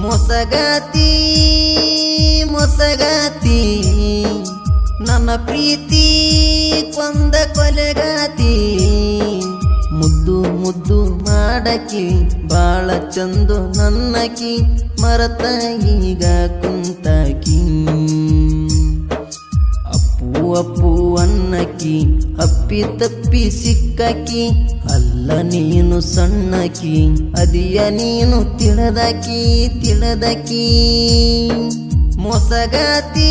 ಮೊಸಗಾತಿ ಮೊಸಗಾತಿ ನನ್ನ ಪ್ರೀತಿ ಕೊಂದ ಕೊಲೆಗಾತಿ ಮುದ್ದು ಮುದ್ದು ಮಾಡಕಿ ಬಾಳ ಚಂದು ನನ್ನಕಿ ಮರತ ಈಗ ಕುಂತಾಕಿ ಅಪ್ಪು ಅಪ್ಪು ಅನ್ನಕಿ ಅಪ್ಪಿ ತಪ್ಪಿ ಸಿಕ್ಕಕಿ ಅಲ್ಲ ನೀನು ಸಣ್ಣಕಿ ಅದಿಯ ನೀನು ತಿಳಿದಕಿ ತಿಳಿದಕಿ ಮೊಸಗಾತಿ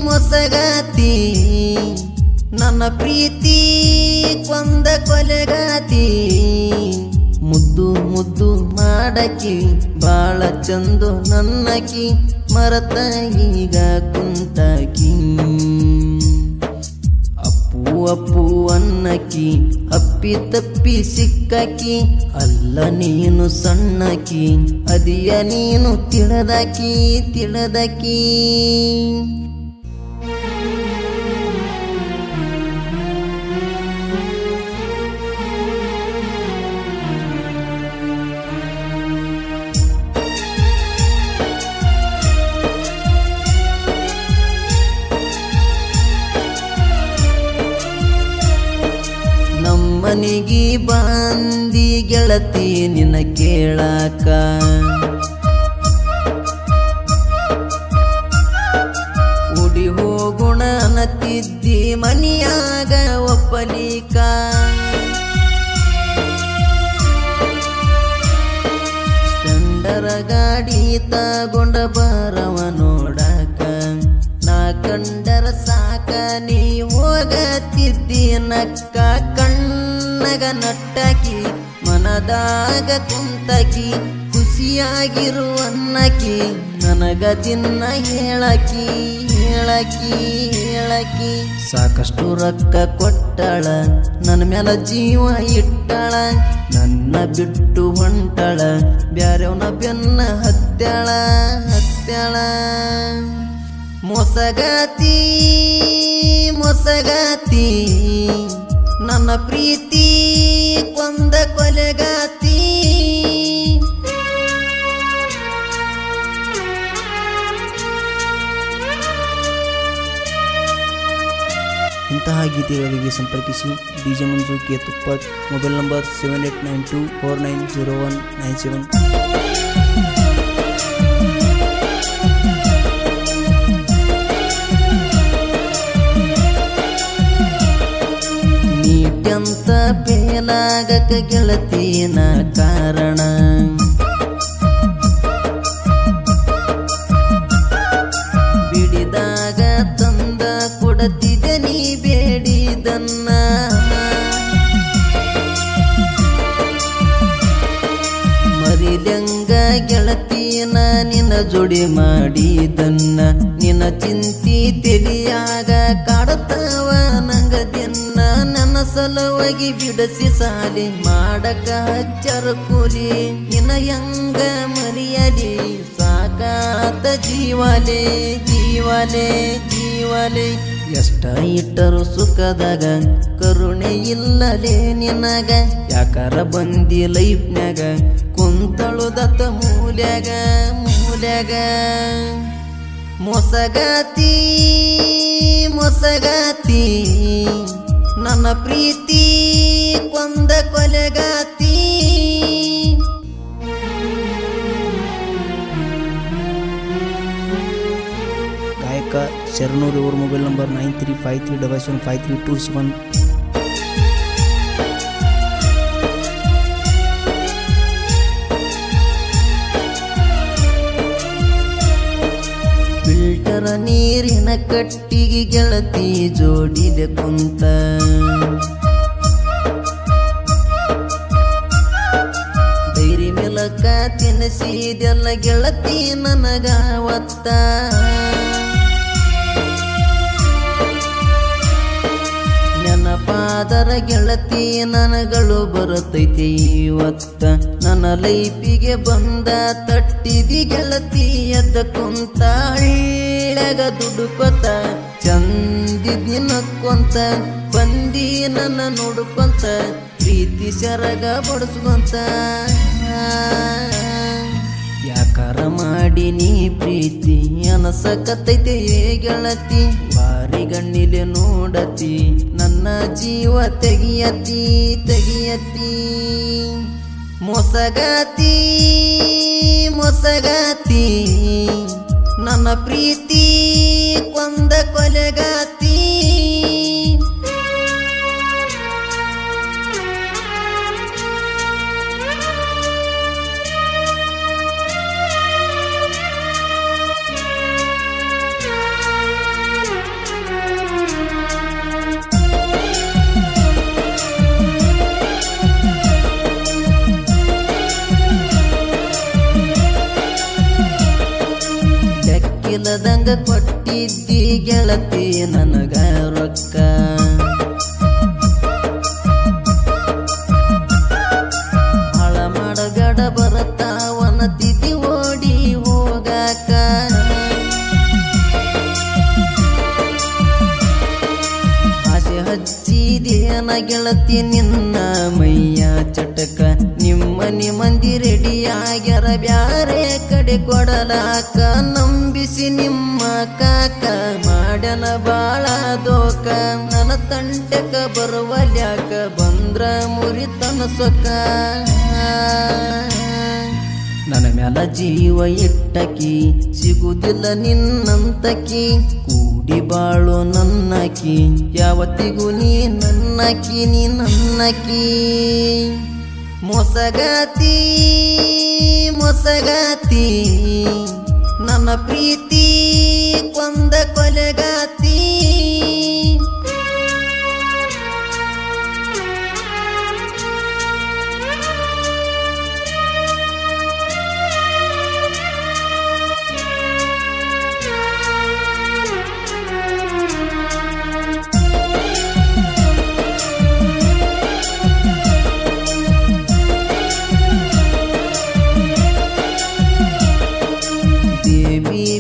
ಮೊಸಗಾತಿ ನನ್ನ ಪ್ರೀತಿ ಕೊಂದ ಕೊಲೆಗಾತಿ ಮುದ್ದು ಮುದ್ದು ಮಾಡಕಿ ಬಾಳ ಚಂದು ನನ್ನಕಿ ಮರತ ಈಗ ಕುಂತಾಕಿ ಅಪ್ಪು ಅಪ್ಪು ಅನ್ನಕಿ ಅಪ್ಪಿ ತಪ್ಪಿ ಸಿಕ್ಕಕಿ ಅಲ್ಲ ನೀನು ಸಣ್ಣಕಿ ಅದಿಯ ನೀನು ತಿಳಿದಕಿ ತಿಳಿದಕಿ ಮನಿಗಿ ಬಂದಿ ಗೆಳತಿ ನಿನ್ನ ಕೇಳಾಕ ಉಡಿ ಹೋಗುಣ ಅನ್ನತಿದ್ದಿ ಮನಿಯಾಗ ಒಪ್ಪಲಿಕ ಸ್ಪೆಂಡರ ಗಾಡಿ ತಗೊಂಡ ಬರವ ನೋಡಾಕ ನಾ ಕಂಡರ ಸಾಕ ನೀ ಹೋಗತಿದ್ದಿ ನಕ್ಕ ಕಣ್ಣಗ ನಟ್ಟಕಿ ಮನದಾಗ ಕುಂತಕಿ ಖುಷಿಯಾಗಿರುವನ್ನಕಿ ನನಗ ದಿನ ಹೇಳಕಿ ಹೇಳಕಿ ಹೇಳಕಿ ಸಾಕಷ್ಟು ರೊಕ್ಕ ಕೊಟ್ಟಳ ನನ್ನ ಮ್ಯಾಲ ಜೀವ ಇಟ್ಟಳ ನನ್ನ ಬಿಟ್ಟು ಹೊಂಟಳ ಬ್ಯಾರೆವನ ಬೆನ್ನ ಹತ್ಯಾಳ ಹತ್ಯಾಳ ಮೊಸಗಾತಿ ಮೊಸಗಾತಿ ನನ್ನ ಪ್ರೀತಿ ಕೊಂದ ಕೊಲೆಗಾತಿ ಇಂತಹ ಗೀತೆಗಳಿಗೆ ಸಂಪರ್ಕಿಸಿ ಡಿಜೆ ಮಂಜು ಕೆ ತುಪ್ಪತ್ ಮೊಬೈಲ್ ನಂಬರ್ 7892490197. ನೀಟ್ಯಂತ ಬೇಲಾಗಕ ಗೆಳತಿನ ಕಾರಣ ಬಿಡಿದಾಗ ತಂದ ಕೊಡತಿದೆ ನೀ ಬೇಡಿದನ್ನ ಮರಿದಂಗ ಗೆಳತಿನ ನಿನ್ನ ಜೋಡಿ ಮಾಡಿದನ್ನ ನಿನ್ನ ಚಿಂತಿ ತಿಳಿಯಾಗ ಕಾಡುತ್ತವ ನಂಗ ದಿನ ನನ್ನ ಸಲುವಾಗಿ ಬಿಡಿಸಿ ಸಾಲಿ ಮಾಡಕ ಹಚ್ಚರ ಕೂಲಿ ನಿನ್ನ ಹೆಂಗ ಮರಿಯಲಿ ಸಾಕಾತ ಜೀವಲೆ ಜೀವಲೆ ಜೀವಲೆ ಎಷ್ಟ ಇಟ್ಟರು ಸುಖದಾಗ ಕರುಣೆ ಇಲ್ಲಲೇ ನಿನಗ ಯಾಕಾರ ಬಂದಿ ಲೈಫ್ನ್ಯಾಗ ಕುಂತಳು ದತ್ತ ಮೂಲ್ಯಾಗ ಮೂಲ್ಯಾಗ ಮೊಸಗಾತಿ ಮೊಸಗಾತಿ ನನ್ನ ಪ್ರೀತಿ ಕೊಂದ ಕೊಲೆಗಾತಿ ಗಾಯಕ ಶರಣೂರ್ ಇವ್ರ ಮೊಬೈಲ್ ನಂಬರ್ 9353775327. ಫಿಲ್ಟರ ನೀರಿನ ಕಟ್ಟಿಗೆ ಗೆಳತಿ ಜೋಡಿದೆ ಕುಂತ ಡೈರಿ ಮಿಲಕ ತಿನ್ನಿಸಿದೆಲ್ಲ ಗೆಳತಿ ನನಗ ಒತ್ತ ನೆನಪಾದರ ಗೆಳತಿ ನನಗಳು ಬರುತ್ತೈತಿ ಇವತ್ತ ನನ್ನ ಲೈಫಿಗೆ ಬಂದ ತಟ್ಟಿದಿ ಗೆಳತಿ ಎದ್ದ ಕುಂತ ಹಳ್ಳ್ಯಾಗ ದುಡುಕೊತ ಚಂದಿದ್ ನಕ್ಕೊಂತ ಬಂದಿ ನನ್ನ ನೋಡ್ಕೊಂತ ಪ್ರೀತಿ ಸರಗ ಬಡಿಸ್ಕೊಂತ ಯಾಕ ಯಾಕಾರ ಮಾಡಿ ನೀ ಪ್ರೀತಿ ಅನಸಕತ್ತೈತೆ ಗೆಳತಿ ಬಾರಿ ಗಣ್ಣಿಲೆ ನೋಡತಿ ನನ್ನ ಜೀವ ತೆಗಿಯತಿ ತೆಗಿಯತಿ ಮೊಸಗಾತಿ ಮೊಸಗಾತಿ ನನ್ನ ಪ್ರೀತಿ ಕೊಂದ ಕೊಲೆಗಾತಿ ಇಲ್ಲದಂಗ ಕೊಟ್ಟಿದ್ದಿ ಗೆಳತಿ ನನಗ ರೊಕ್ಕ ಹಾಳ ಮಾಡಗಡ ಬರತಾವನತಿದ್ದಿ ಓಡಿ ಹೋಗಾಕ ಆಸೆ ಹಚ್ಚಿದೇನ ಗೆಳತಿ ನಿನ್ನ ಮೈಯ ಚಟಕ ನಿಮ್ಮನಿ ಮಂದಿ ರೆಡಿ ಆಗ್ಯಾರ ಬ್ಯಾರೆ ಕಡೆ ಕೊಡಲಾಕ ನಂಬಿಸಿ ನಿಮ್ಮ ಕಾಕ ಮಾಡ್ಯನ ಬಾಳ ದೋಕ ನನ್ನ ತಂಟೆಕ ಬರುವಲ್ಯಾಕ ಬಂದ್ರ ಮುರಿತನ ಸೊಕ್ಕ ನನ್ನ ಮ್ಯಾಲ ಜೀವ ಇಟ್ಟಕಿ ಸಿಗುದಿಲ್ಲ ನಿನ್ನಂತಕಿ ಕೂಡಿ ಬಾಳು ನನ್ನಕಿ ಯಾವತ್ತಿಗೂ ನೀ ನನ್ನಕಿ ನೀ ನನ್ನಕಿ ಮೊಸಗಾತಿ ಮೊಸಗಾತಿ ನನ್ನ ಪ್ರೀತಿ ಕೊಂದ ಕೊಲೆಗಾತಿ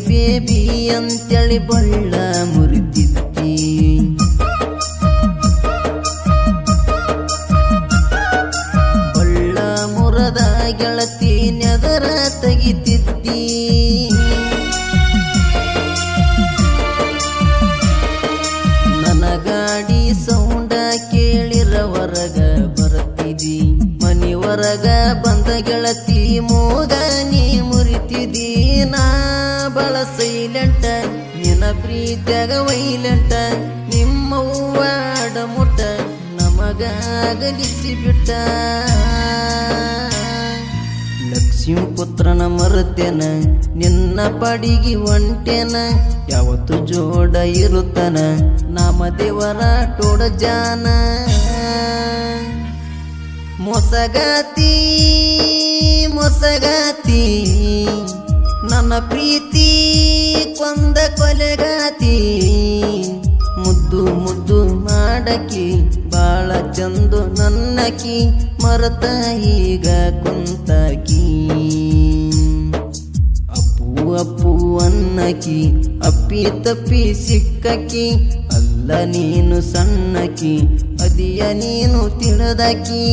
ಬೇಬಿ ಅಂತೇಳಿ ಬಳ್ಳ ಮುರಿತಿದ್ದಿ ಬಳ್ಳ ಮುರದ ಗೆಳತಿ ನೆದರ ತೆಗಿತಿದ್ದಿ ನನ್ನ ಗಾಡಿ ಸೌಂಡ ಕೇಳಿರ ಹೊರಗ ಬರ್ತಿದಿ ಮನಿ ಹೊರಗ ಬಂದ ಗೆಳತಿ ಮೂಗ ನೀ ಮುರಿತಿದಿ ನಾ ಬಳ ಸೈಲೆಂಟ ನಿನ್ನ ಪ್ರೀತ್ಯಾಗ ವೈಲೆಂಟ ನಿಮ್ಮವ್ವ ಅಡಮುಟ್ಟ ನಮಗಾಗಲಿಸಿ ಬಿಟ್ಟ ಲಕ್ಷ್ಮೀ ಪುತ್ರನ ಮರುತ್ತೇನ ನಿನ್ನ ಪಡಿಗಿ ಒಂಟೇನ ಯಾವತ್ತು ಜೋಡ ಇರುತ್ತನ ನಾಮದೇವರ ಟೋಡ ಜಾನ ಮೊಸಗಾತಿ ಮೊಸಗಾತಿ ನನ್ನ ಪ್ರೀತಿ ಕೊಂದ ಕೊಲೆಗಾತಿ ಮುದ್ದು ಮುದ್ದು ಮಾಡಕಿ ಬಾಳ ಚಂದು ನನ್ನಕಿ ಮರತ ಈಗ ಕುಂತಕಿ ಅಪ್ಪು ಅಪ್ಪು ಅನ್ನಕಿ ಅಪ್ಪಿ ತಪ್ಪಿ ಸಿಕ್ಕಕಿ ಅಲ್ಲ ನೀನು ಸಣ್ಣಕಿ ಅದಿಯ ನೀನು ತಿಳಿದಕಿ